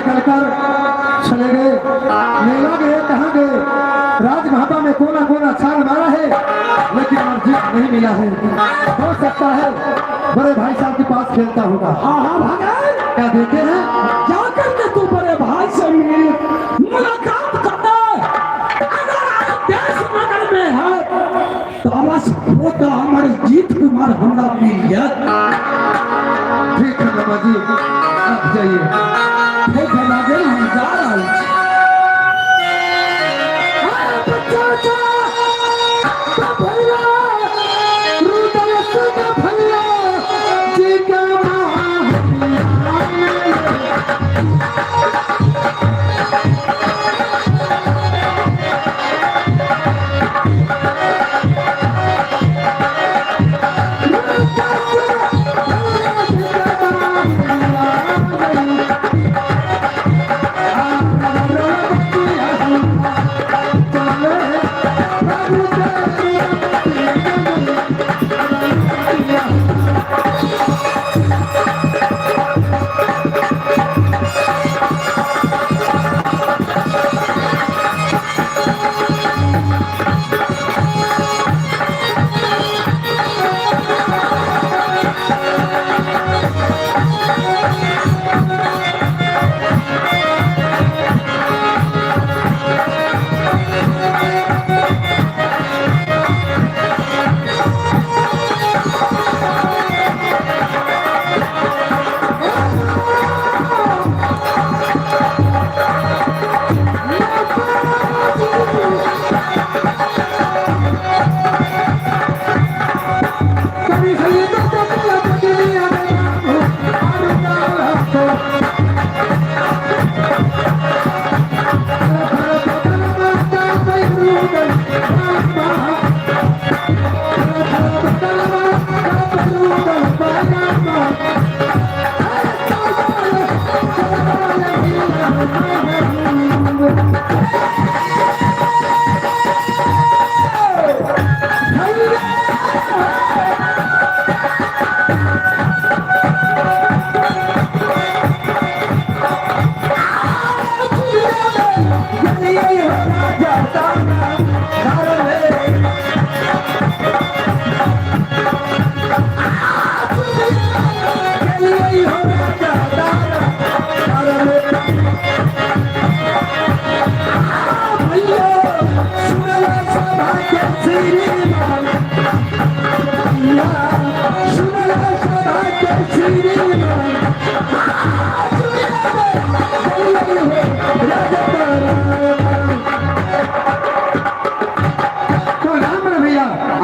निकलकर चले गए। मेला गए, कहाँ गए? राजमहता में कोना कोना छाल मारा है, लेकिन अर्जित नहीं मिला है। हो सकता है बड़े भाई साहब के पास खेलता होगा। हाँ हाँ भगत, क्या देते हैं? जाकर के तू बड़े भाई से मिल, मुलाकात करना। अगर आज देश नगर में है तो बस वो तो हमारे जीत कुमार हमरा मिल गया। ठीक है बाबा जी, आप जाइए। ठीक है लागे, हम जा रहे हैं।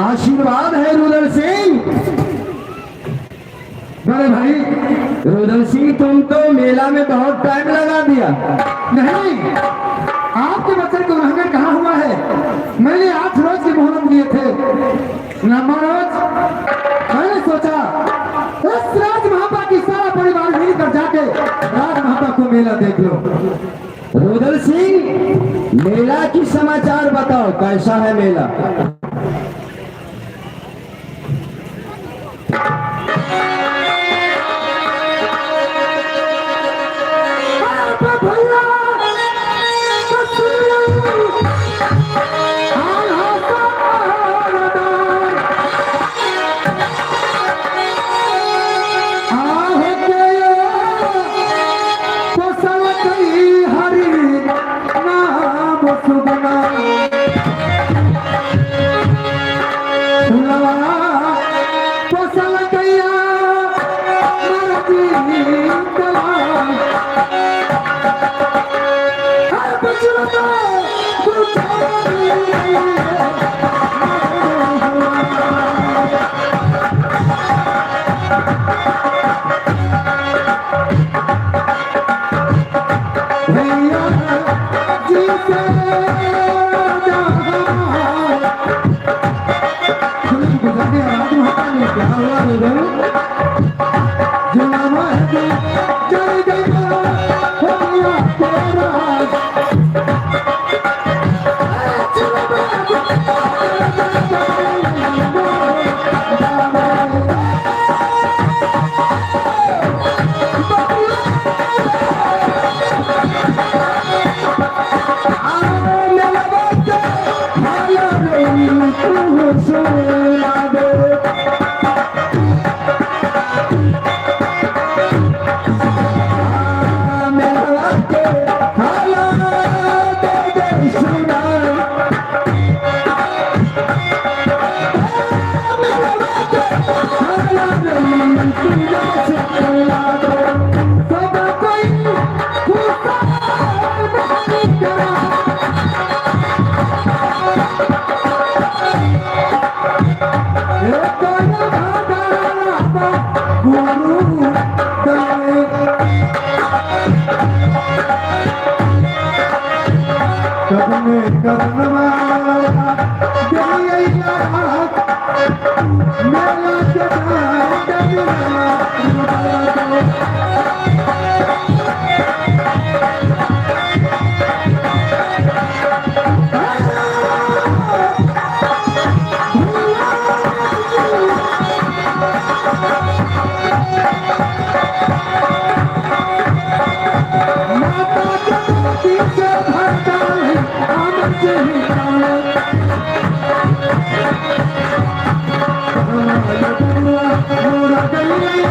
आशीर्वाद है रुदल सिंह। बड़े भाई रुदल सिंह, तुम तो मेला में बहुत टाइम लगा दिया। नहीं, आपके बच्चे को उल्लंघन कहाँ हुआ है? मैंने 8 रोज की मोहलत दिए थे। नंबर रोज मैंने सोचा उस राजमहता की सारा परिवार मिलकर जाके राजमहता को मेला देख लो। रुदल सिंह, मेला की समाचार बताओ, कैसा है मेला? भैया जी से कदमा दिया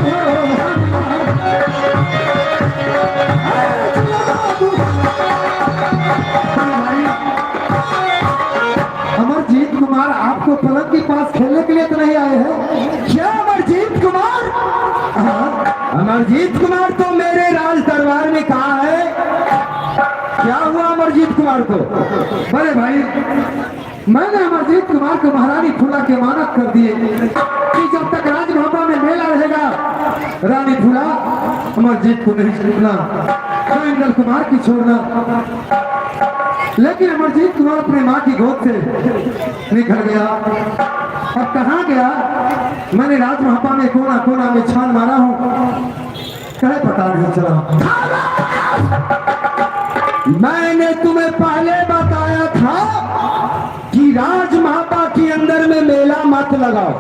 मेरा अमरजीत कुमार आपको पलंग के पास खेलने के लिए तो नहीं आए हैं क्या अमरजीत कुमार? अमरजीत कुमार तो मेरे राज दरबार में कहा है। क्या हुआ अमरजीत कुमार को? अरे भाई मैंने अमरजीत कुमार को महारानी फूला के मानक कर दिए कि जब तक राजमहल में मेला रहेगा रानी फूला अमरजीत को नहीं छोड़ना, इंद्र कुमार की छोड़ना। लेकिन अमरजीत कुमार अपने माँ की गोद से निकल गया। अब कहाँ गया? मैंने राजमहल में कोना कोना में छान मारा हूँ, कहे पता नहीं चला। मैंने तुम्हें पहले बताया था कि राजमहल के अंदर में मेला मत लगाओ,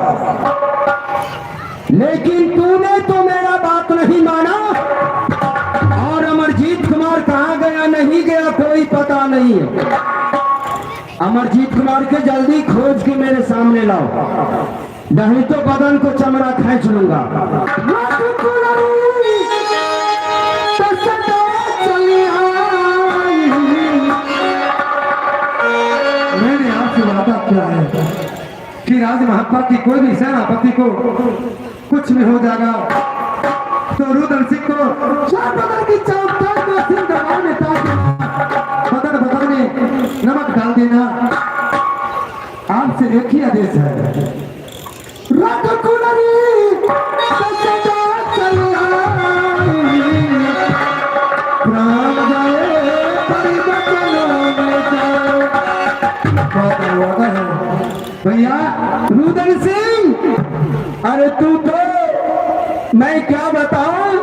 लेकिन तूने तो मेरा बात नहीं माना। और अमरजीत कुमार कहाँ गया नहीं गया कोई पता नहीं है। अमरजीत कुमार के जल्दी खोज के मेरे सामने लाओ, नहीं तो बदन को चमड़ा खींच लूंगा। मैंने आपसे वादा किया है कि राजमहल की कोई भी सेनापति को कुछ भी हो जाएगा तो रुद्र सिंह को चार बदन की चौथाई को सिंह दरबार में ताक बदन बदन में नमक डाल देना। आपसे एक ही आदेश है, रख कुलरी प्राण जाए भैया रुद्र सिंह। अरे तू तो मैं क्या बताऊं,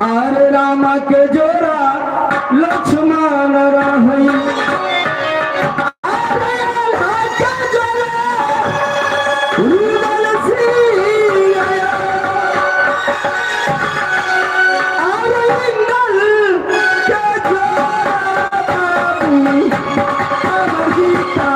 अरे रामा के जोड़ा लक्ष्मण रही, अरे रामा के जोड़ा रुद्र सिंह आया, अरे इंद्र के जोड़ा बाबू अमरजीता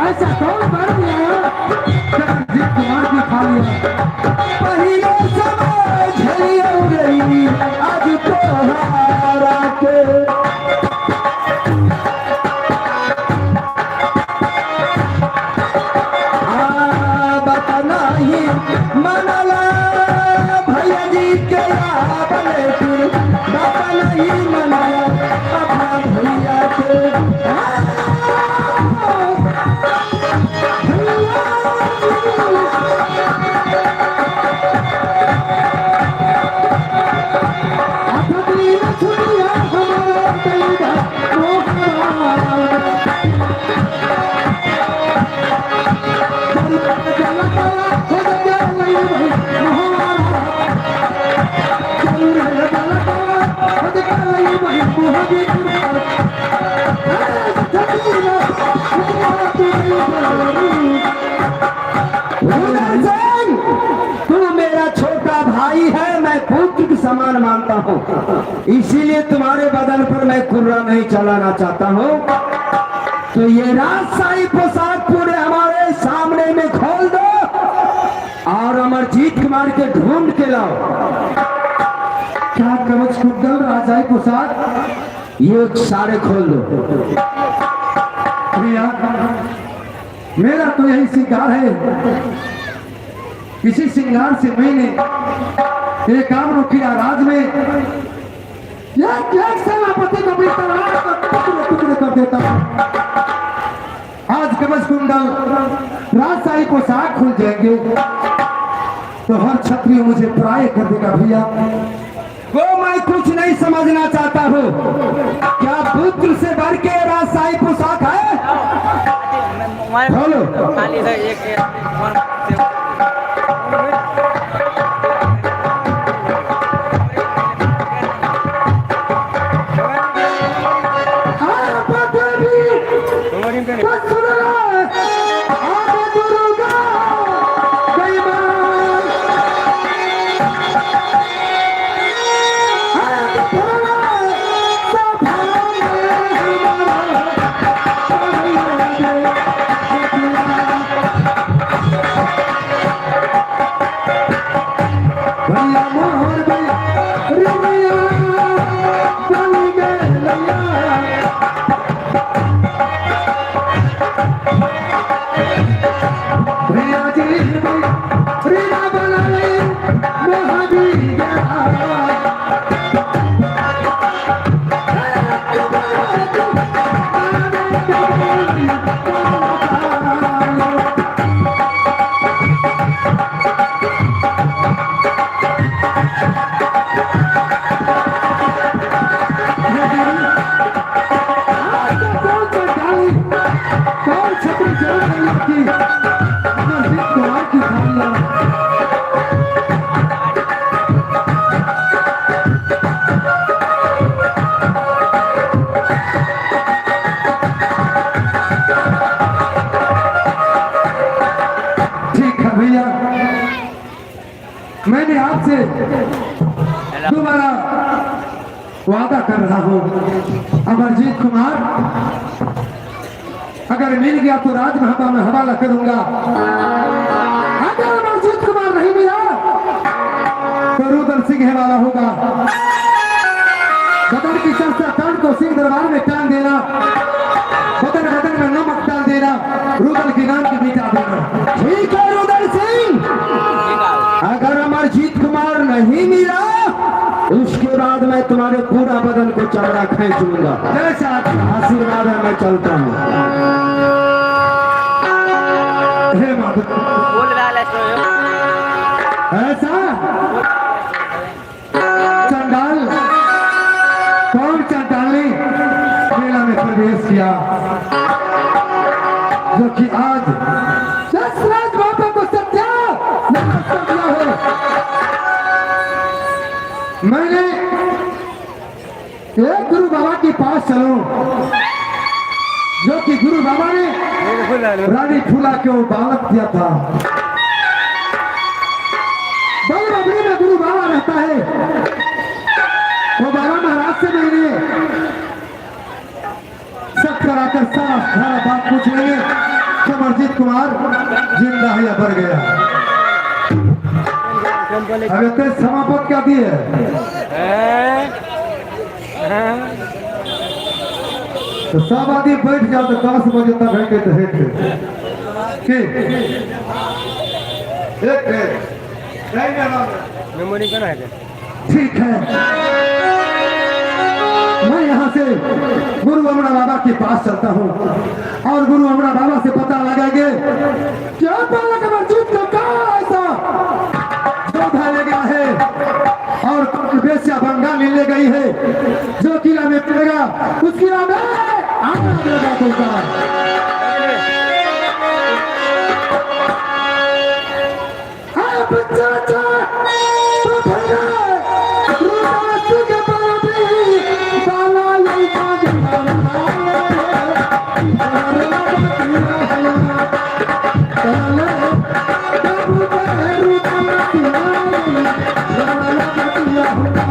ऐसा कौन कर दिया समान मानता हूँ, इसीलिए तुम्हारे बदन पर मैं कुर्रा नहीं चलाना चाहता हूँ। तो ये राजशाही पोशाक पूरे हमारे सामने में खोल दो और अमरजीत कुमार के ढूंढ के लाओ। क्या कवच कुंडल राजाई पोशाक ये सारे खोल दो। भैया मेरा तो यही श्रृंगार है। इसी श्रृंगार से मैंने एक काम किया राज में एक सेनापति को भी टुकड़े कर देता हूं। आज कवच कुंडल राजशाही पोशाक खुल जाएंगे तो हर क्षत्रिय मुझे पराय कर देगा। भैया वो मैं कुछ नहीं समझना चाहता हूँ। क्या पुत्र से बढ़ के राजशाही पोशाक है? बोलो। मैंने आपसे दोबारा वादा कर रहा हूं अमरजीत कुमार अगर मिल गया तो राजमहल में हवाला करूंगा। अगर अमरजीत कुमार नहीं मिला तो रुद्र सिंह वाला होगा। बदर की शस्त्र कांड को सिंह दरबार में टांग देना, बदन बदन में नमक डाल देना, रुद्र के नाम की मिटा देना। ठीक है रुद्र सिंह, अगर अमरजीत कुमार नहीं मिला उसके बाद मैं तुम्हारे पूरा बदन को चमड़ा खींचूंगा। जैसा आशीर्वाद है, मैं चलता हूँ। हे माधव ऐसा चंडाल कौन चंडाल ने मेला में प्रवेश किया जो कि आज दशरथ बाबा को सत्या नमस्कार दिया है। मैंने एक गुरु बाबा के पास चलूं जो कि गुरु बाबा ने रानी फूला को बालक दिया था। बलबगड़ी में गुरु बाबा रहता है। वो बाबा महाराज से मैंने सब कराकर सारा बात पूछ लेंगे कि अमरजीत कुमार जिंदा है या मर गया। अब इतने समापत क्या दिए तो सब आदमी बैठ जाओ तो 10 बजे तक बैठे तो मेमोरी का है। ठीक है, मैं यहाँ से गुरु अमरा बाबा के पास चलता हूँ और गुरु अमरा बाबा से पता लगाएंगे क्या बालक अमरजीत का कहाँ ऐसा जोधा ले गया है और बेस्या बंगाली ले गई है जो किला में पड़ेगा उस किला में आना देगा बच्चा Thank you.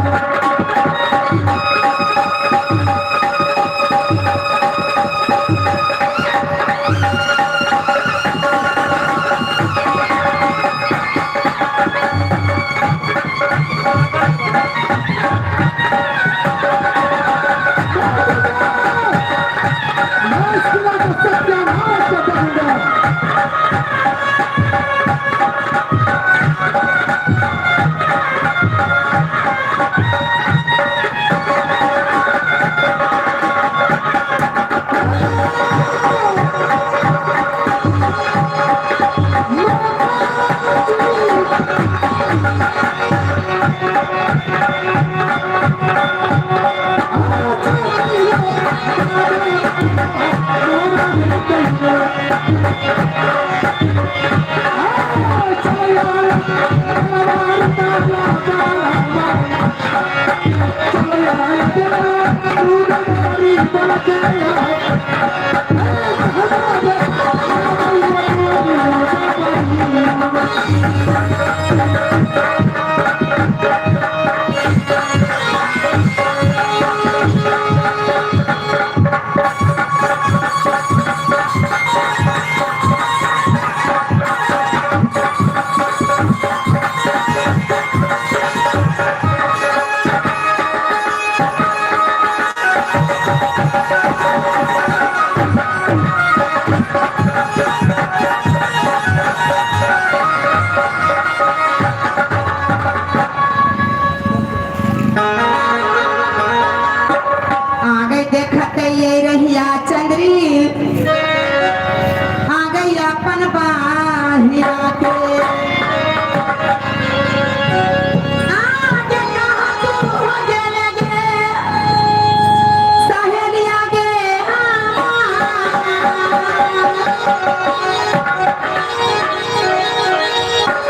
आगे देखत ये रहिया चंद्री आ गई अपन बाहिया के आगे कहाँ तू हो गेले गे सहेलिया गे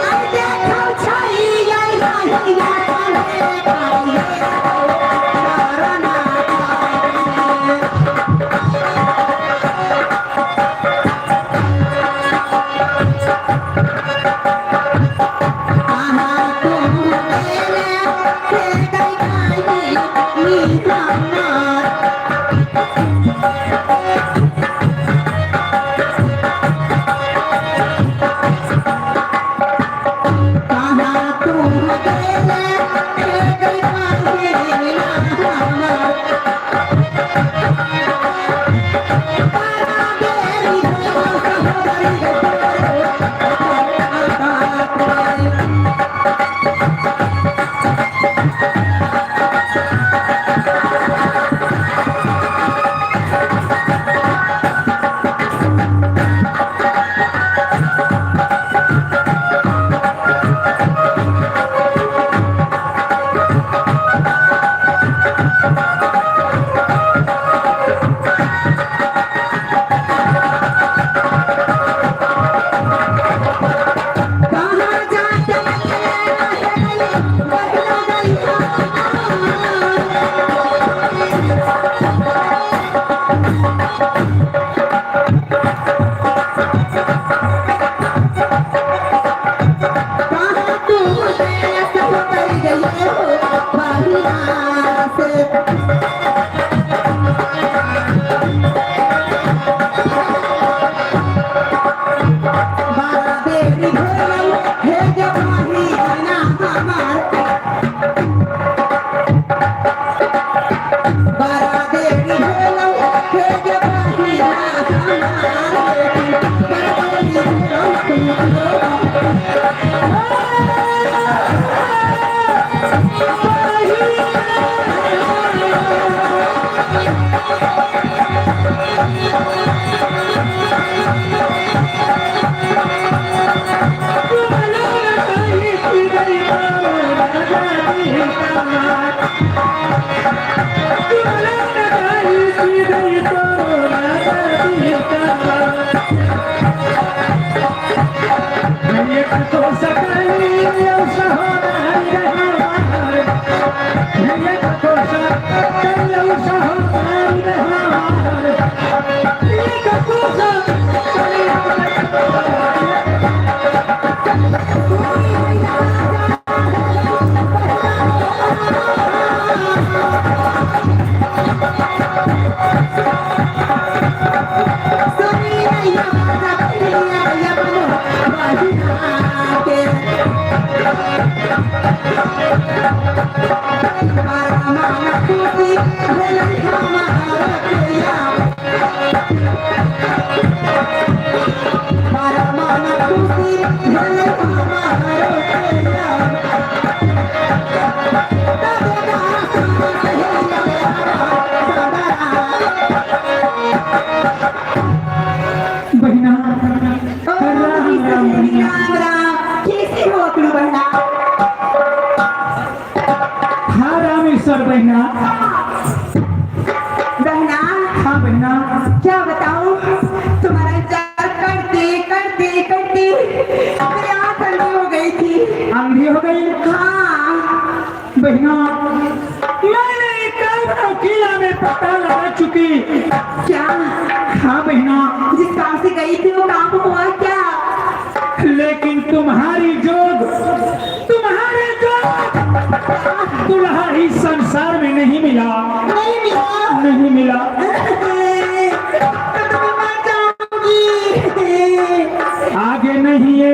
आई देखौ छई आई रहिया बहना राम राम बहना राम राम कैसे हो अकड़ू बहना हाँ रामेश्वर बहना बहना हाँ बहना क्या बताऊं तुम्हारा इंतजार करते करते करते मेरी आंख अंधी हो गई थी अंधी हो गई हाँ बहना मैंने कल किला में पता लगा चुकी क्या हाँ बहना जिस काम से गई थी वो काम हुआ क्या लेकिन तुम्हारे जोग दुल्हा इस संसार में नहीं मिला नहीं मिला नहीं मिला तो तुम्हें मर जाऊंगी आगे नहीं है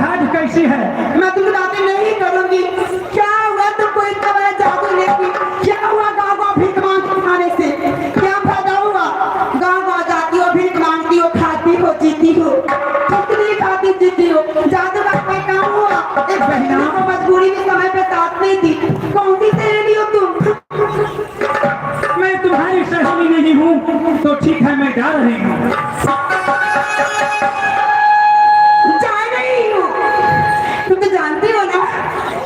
मैं तुमसे बातें नहीं करूंगी क्या हुआ तुमको इतना बड़ा जादू लेके क्या हुआ गाँव गाँव भीख मांग खाने से क्या फायदा हुआ गाँव गाँव जाती हो भीख मांगती हो खाती हो जीती हो कितनी खाती जीती हो जादू का कोई काम हुआ एक बहना को मजबूरी में समय पे साथ नहीं दी कौन सी सहेली हो तुम मैं तुम्हारी सहेली नहीं हूँ तो ठीक है मैं जा रही हूँ जा रही हूँ तुम तो जानती हो ना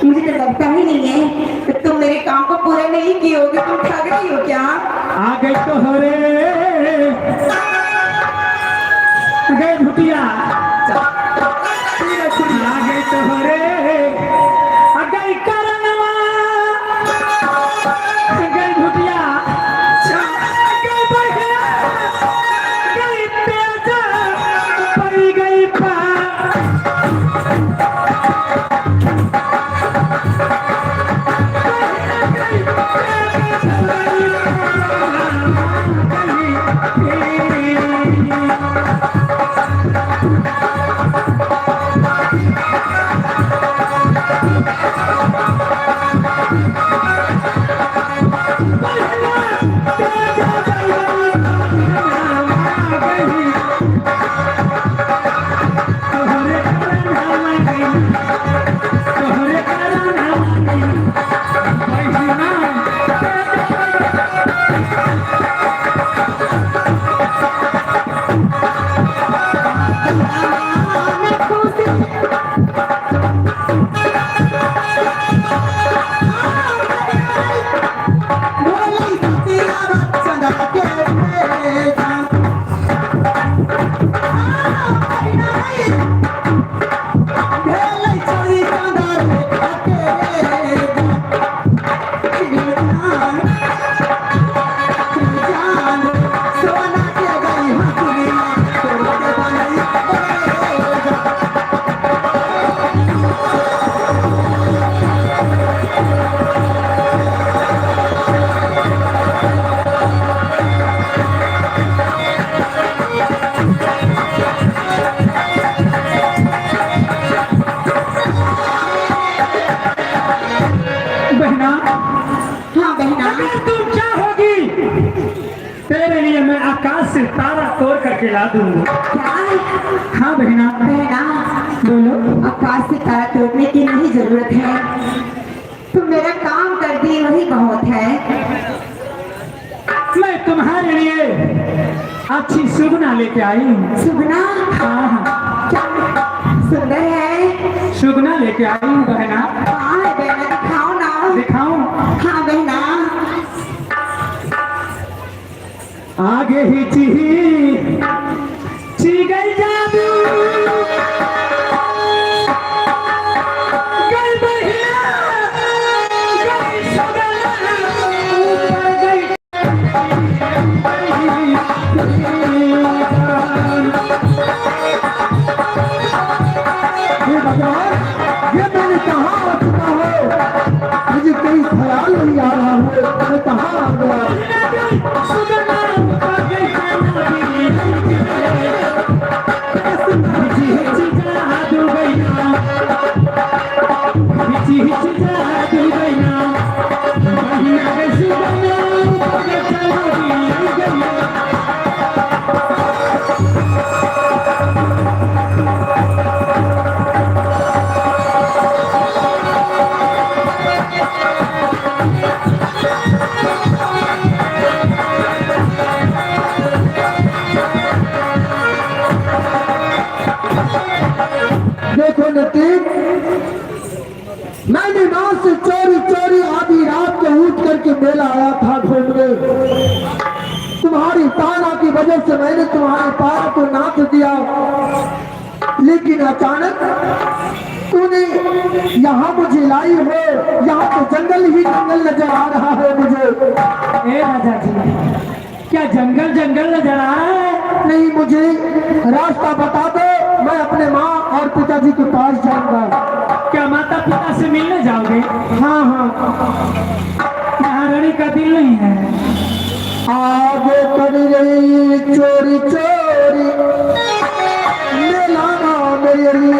मुझे तो लगता ही नहीं है कि तुम मेरे काम को पूरा नहीं किए होगे तुम ठग रही हो क्या आ गई तो हो रे गए भुटिया आ गई तो हो रे आ गई करनवा गई भुटिया गई बहिया गई तेजा पड़ी गई खिला दूंगा। क्या? हाँ बहना। बहना, बोलो। आकाश से तारा तोड़ने की नहीं जरूरत है, तुम मेरा काम कर दी वही बहुत है। मैं तुम्हारे लिए अच्छी सुगना लेके आई हूँ। सुगना? हाँ हाँ, क्या सुंदर है? सुगना लेके आई हूँ बहना। कहाँ है बहना, दिखाओ ना। दिखाऊं? हाँ बहना। आगे ही ची गई जादू, गई बहिया, गई सुगना, ऊपर गई। ये भगवान, ये मैंने कहाँ आ चुका हो, मुझे कोई ख्याल नहीं आ रहा है, मैं कहाँ आ गया। सुगना ऊपर गई जादू गई ना, हिची जादू गई ना, बहिया गई सुगना ऊपर गई गई। देखो नतीब, मैंने गांव से चोरी चोरी आधी रात को उठ करके मेला आया था घूमने। तुम्हारी ताना की वजह से मैंने तुम्हारे पैर को नाच दिया, लेकिन अचानक तूने यहाँ मुझे लाई हो। यहाँ तो जंगल ही जंगल नजर आ रहा है मुझे। ए राजा जी, क्या जंगल जंगल नजर आ रहा है? नहीं, मुझे रास्ता बता दो, मैं अपने माँ और पिताजी के पास जाऊंगा। क्या माता पिता से मिलने जाओगे? हाँ हाँ। महारानी का दिल नहीं है। आगे कर रही चोरी चोरी मेला मेरी